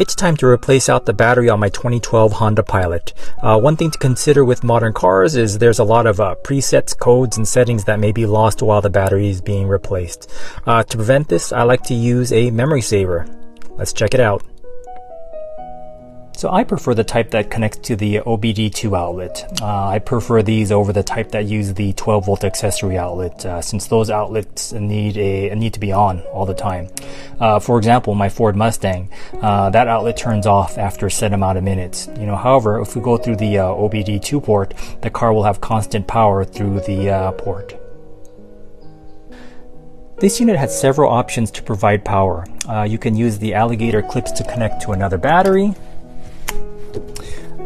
It's time to replace out the battery on my 2012 Honda Pilot. One thing to consider with modern cars is there's a lot of presets, codes, and settings that may be lost while the battery is being replaced. To prevent this, I like to use a memory saver. Let's check it out. So I prefer the type that connects to the OBD2 outlet. I prefer these over the type that use the 12 volt accessory outlet, since those outlets need to be on all the time. For example, my Ford Mustang, that outlet turns off after a set amount of minutes. However, if we go through the OBD2 port, the car will have constant power through the port. This unit has several options to provide power. You can use the alligator clips to connect to another battery.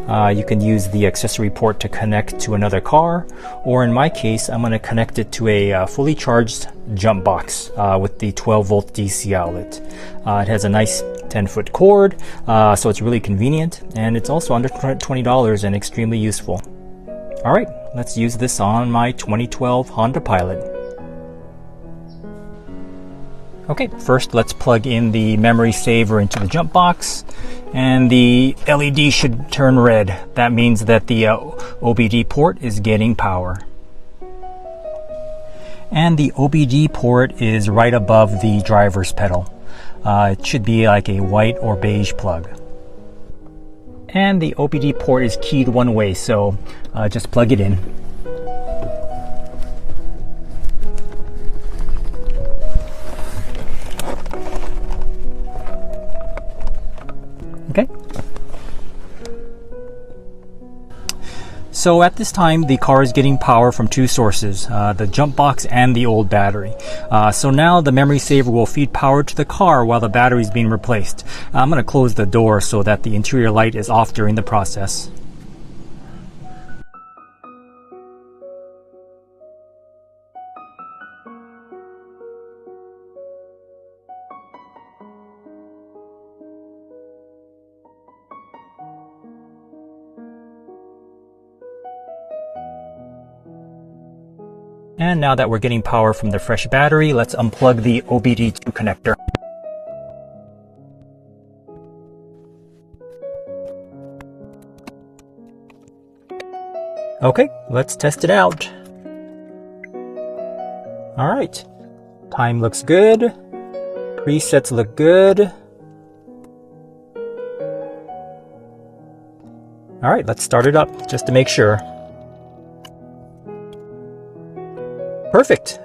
You can use the accessory port to connect to another car, or in my case, I'm going to connect it to a fully charged jump box with the 12 volt DC outlet. It has a nice 10-foot cord, so it's really convenient, and it's also under $20 and extremely useful. Alright, let's use this on my 2012 Honda Pilot. Okay, first let's plug in the memory saver into the jump box, and the LED should turn red. That means that the OBD port is getting power. And the OBD port is right above the driver's pedal. It should be like a white or beige plug. And the OBD port is keyed one way, so just plug it in. Okay. So at this time, the car is getting power from two sources, the jump box and the old battery. So now the memory saver will feed power to the car while the battery is being replaced. I'm going to close the door so that the interior light is off during the process. And now that we're getting power from the fresh battery, let's unplug the OBD2 connector. Okay, let's test it out. Alright, time looks good, presets look good. Alright, let's start it up just to make sure. Perfect.